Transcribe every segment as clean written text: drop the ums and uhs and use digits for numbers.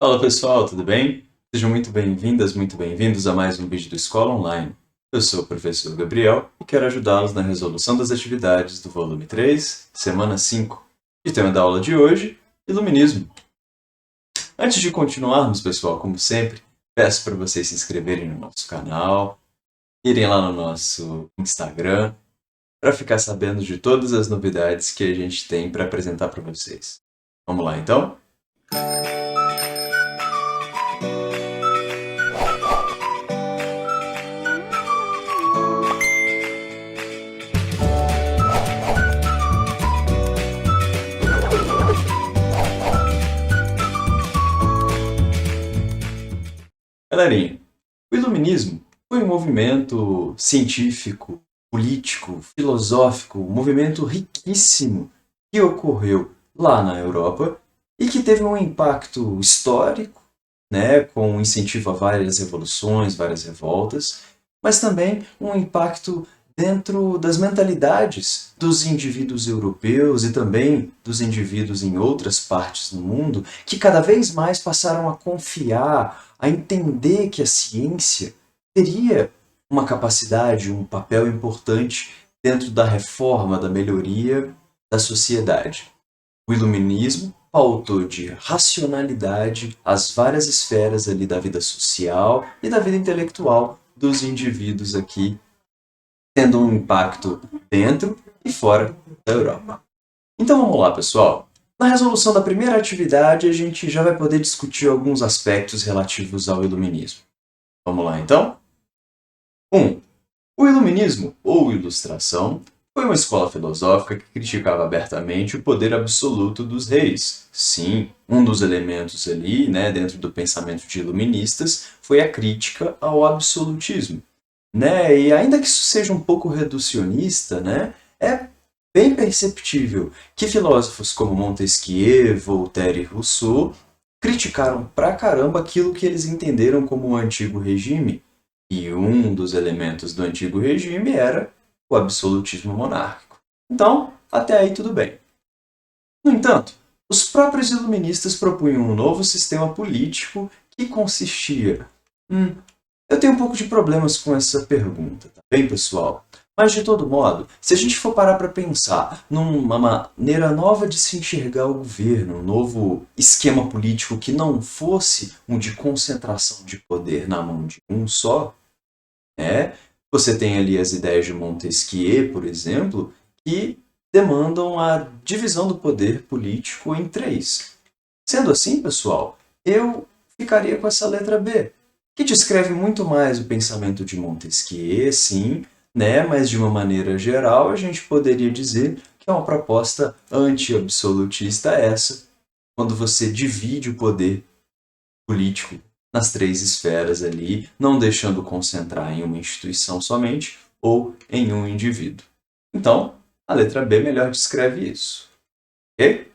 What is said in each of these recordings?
Fala pessoal, tudo bem? Sejam muito bem-vindas, muito bem-vindos a mais um vídeo do Escola Online. Eu sou o professor Gabriel e quero ajudá-los na resolução das atividades do volume 3, semana 5. E o tema da aula de hoje, Iluminismo. Antes de continuarmos, pessoal, como sempre, peço para vocês se inscreverem no nosso canal, irem lá no nosso Instagram, para ficar sabendo de todas as novidades que a gente tem para apresentar para vocês. Vamos lá, então? Galerinha, o Iluminismo foi um movimento científico, político, filosófico, um movimento riquíssimo que ocorreu lá na Europa e que teve um impacto histórico, né, com incentivo a várias revoluções, várias revoltas, mas também um impacto dentro das mentalidades dos indivíduos europeus e também dos indivíduos em outras partes do mundo, que cada vez mais passaram a confiar, a entender que a ciência teria uma capacidade, um papel importante dentro da reforma, da melhoria da sociedade. O iluminismo pautou de racionalidade as várias esferas ali da vida social e da vida intelectual dos indivíduos aqui, tendo um impacto dentro e fora da Europa. Então vamos lá, pessoal. Na resolução da primeira atividade, a gente já vai poder discutir alguns aspectos relativos ao iluminismo. Vamos lá, então? 1. O iluminismo, ou ilustração, foi uma escola filosófica que criticava abertamente o poder absoluto dos reis. Sim, um dos elementos ali, né, dentro do pensamento de iluministas, foi a crítica ao absolutismo. Né? E ainda que isso seja um pouco reducionista, né, é bem perceptível que filósofos como Montesquieu, Voltaire e Rousseau criticaram pra caramba aquilo que eles entenderam como o antigo regime. E um dos elementos do antigo regime era o absolutismo monárquico. Então, até aí tudo bem. No entanto, os próprios iluministas propunham um novo sistema político que consistia. Eu tenho um pouco de problemas com essa pergunta, tá bem, pessoal? Mas, de todo modo, se a gente for parar para pensar numa maneira nova de se enxergar o governo, um novo esquema político que não fosse um de concentração de poder na mão de um só, né? Você tem ali as ideias de Montesquieu, por exemplo, que demandam a divisão do poder político em três. Sendo assim, pessoal, eu ficaria com essa letra B, que descreve muito mais o pensamento de Montesquieu, sim, né? Mas de uma maneira geral a gente poderia dizer que é uma proposta anti-absolutista essa, quando você divide o poder político nas três esferas ali, não deixando concentrar em uma instituição somente ou em um indivíduo. Então, a letra B melhor descreve isso. Ok?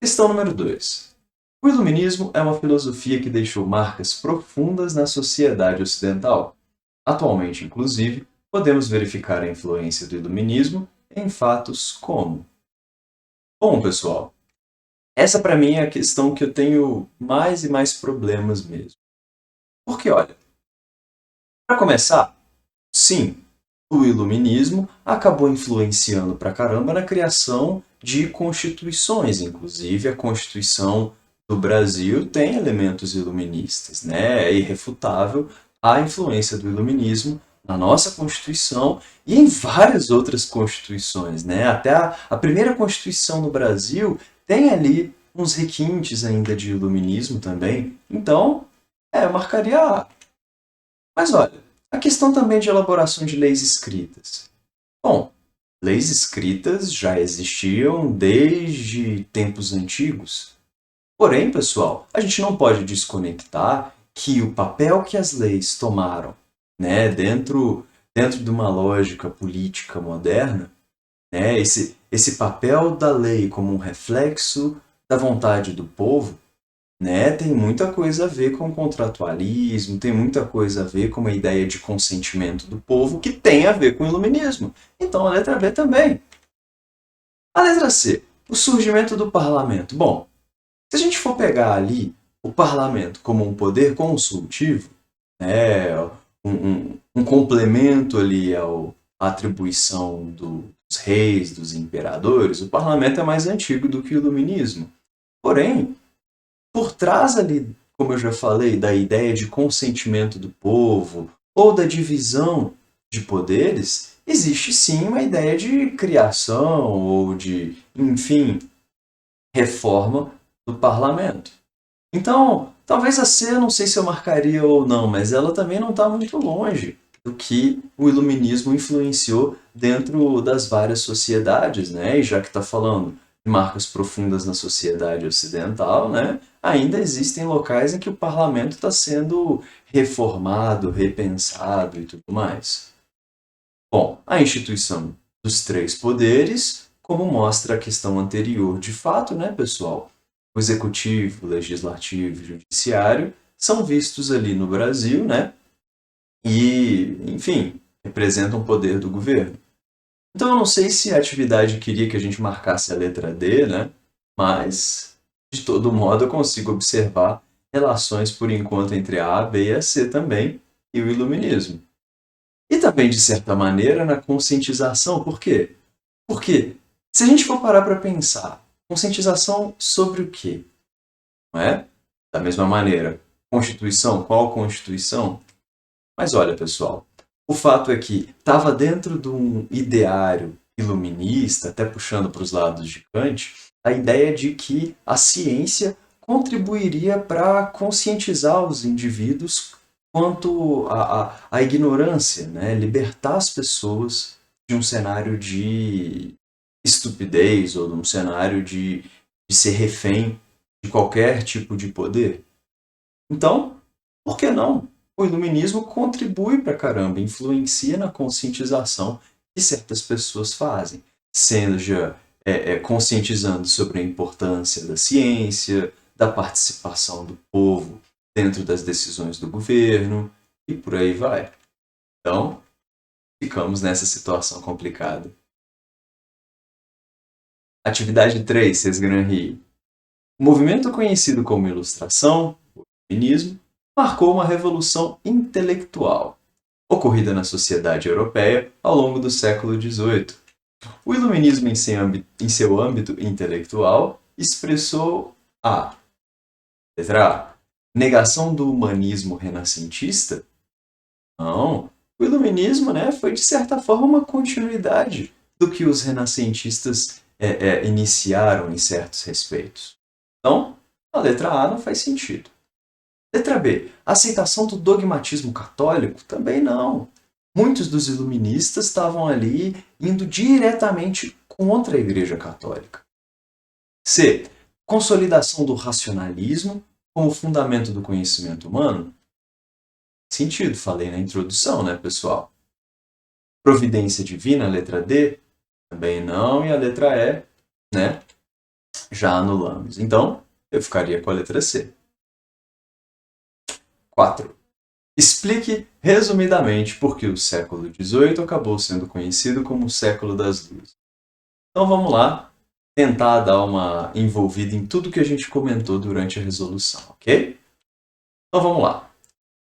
Questão número 2. O iluminismo é uma filosofia que deixou marcas profundas na sociedade ocidental. Atualmente, inclusive, podemos verificar a influência do iluminismo em fatos como... Bom, pessoal, essa para mim é a questão que eu tenho mais e mais problemas mesmo. Porque, olha, para começar, sim, o iluminismo acabou influenciando pra caramba na criação de constituições, inclusive a Constituição do Brasil tem elementos iluministas, né? É irrefutável a influência do iluminismo na nossa Constituição e em várias outras constituições, né? Até a primeira Constituição no Brasil tem ali uns requintes ainda de iluminismo também. Então, eu marcaria A. Mas olha, a questão também de elaboração de leis escritas. Bom, leis escritas já existiam desde tempos antigos. Porém, pessoal, a gente não pode desconectar que o papel que as leis tomaram, né, dentro de uma lógica política moderna, né, esse papel da lei como um reflexo da vontade do povo, né, tem muita coisa a ver com contratualismo, tem muita coisa a ver com uma ideia de consentimento do povo que tem a ver com o iluminismo. Então a letra B também. A letra C, o surgimento do parlamento. Bom, Se a gente for pegar ali o parlamento como um poder consultivo, né, um complemento ali à atribuição dos reis, dos imperadores, o parlamento é mais antigo do que o iluminismo. Porém, por trás ali, como eu já falei, da ideia de consentimento do povo ou da divisão de poderes, existe sim uma ideia de criação ou de, enfim, reforma do parlamento. Então, talvez a C, não sei se eu marcaria ou não, mas ela também não está muito longe do que o iluminismo influenciou dentro das várias sociedades, né? E já que está falando de marcas profundas na sociedade ocidental, né? Ainda existem locais em que o parlamento está sendo reformado, repensado e tudo mais. Bom, a instituição dos três poderes, como mostra a questão anterior, de fato, né, pessoal? O executivo, o legislativo e o judiciário são vistos ali no Brasil, né? E, enfim, representam o poder do governo. Então, eu não sei se a atividade queria que a gente marcasse a letra D, né? Mas, de todo modo, eu consigo observar relações, por enquanto, entre a B e a C também, e o iluminismo. E também, de certa maneira, na conscientização. Por quê? Porque, se a gente for parar para pensar, conscientização sobre o quê? Não é? Da mesma maneira, Constituição, qual Constituição? Mas olha, pessoal, o fato é que estava dentro de um ideário iluminista, até puxando para os lados de Kant, a ideia de que a ciência contribuiria para conscientizar os indivíduos quanto à ignorância, né? Libertar as pessoas de um cenário de estupidez ou de um cenário de ser refém de qualquer tipo de poder. Então, por que não? O iluminismo contribui pra caramba, influencia na conscientização que certas pessoas fazem, seja conscientizando sobre a importância da ciência, da participação do povo dentro das decisões do governo e por aí vai. Então, ficamos nessa situação complicada. Atividade 3, Cesgran-Rie. O movimento conhecido como Ilustração, o iluminismo, marcou uma revolução intelectual, ocorrida na sociedade europeia ao longo do século XVIII. O iluminismo, em seu âmbito intelectual, expressou a letra A. Negação do humanismo renascentista? Não. O iluminismo, né, foi, de certa forma, uma continuidade do que os renascentistas iniciaram em certos respeitos. Então, a letra A não faz sentido. Letra B. A aceitação do dogmatismo católico? Também não. Muitos dos iluministas estavam ali indo diretamente contra a Igreja Católica. C. Consolidação do racionalismo como fundamento do conhecimento humano? Sentido, falei na introdução, né, pessoal? Providência divina, letra D? Também não. E a letra E, né? Já anulamos. Então, eu ficaria com a letra C. 4. Explique resumidamente por que o século XVIII acabou sendo conhecido como o século das luzes. Então vamos lá, tentar dar uma envolvida em tudo que a gente comentou durante a resolução, ok? Então vamos lá.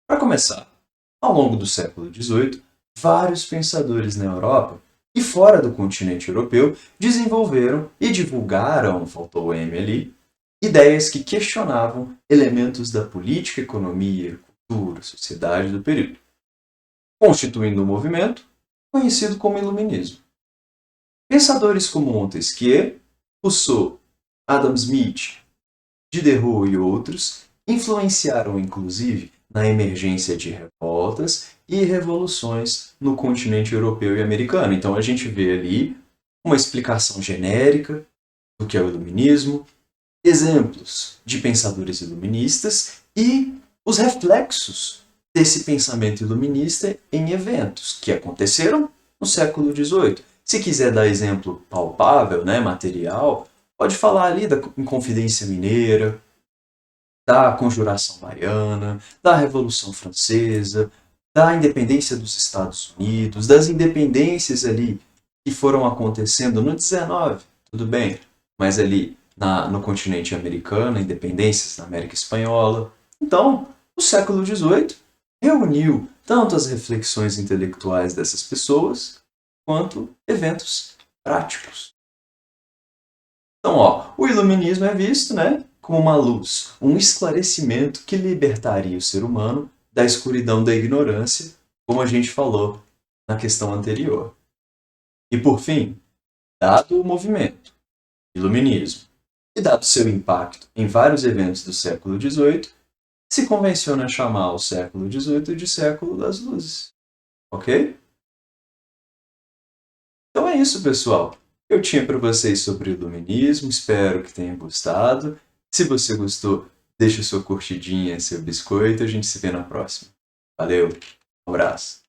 Para começar, ao longo do século XVIII, vários pensadores na Europa e fora do continente europeu desenvolveram e divulgaram, faltou o M ali, ideias que questionavam elementos da política, economia, cultura, sociedade do período, constituindo um movimento conhecido como Iluminismo. Pensadores como Montesquieu, Rousseau, Adam Smith, Diderot e outros influenciaram inclusive na emergência de revoltas e revoluções no continente europeu e americano. Então a gente vê ali uma explicação genérica do que é o iluminismo, exemplos de pensadores iluministas e os reflexos desse pensamento iluminista em eventos que aconteceram no século XVIII. Se quiser dar exemplo palpável, né, material, pode falar ali da Inconfidência Mineira, da Conjuração Baiana, da Revolução Francesa, da independência dos Estados Unidos, das independências ali que foram acontecendo no XIX, tudo bem, mas ali no continente americano, independências na América Espanhola. Então, o século XVIII reuniu tanto as reflexões intelectuais dessas pessoas quanto eventos práticos. Então, o iluminismo é visto, como uma luz, um esclarecimento que libertaria o ser humano da escuridão da ignorância, como a gente falou na questão anterior. E por fim, dado o movimento iluminismo e dado seu impacto em vários eventos do século XVIII, se convenciona chamar o século XVIII de século das luzes. Ok? Então é isso, pessoal. Eu tinha para vocês sobre o iluminismo, espero que tenha gostado. Se você gostou, deixe sua curtidinha, seu biscoito, a gente se vê na próxima. Valeu, um abraço.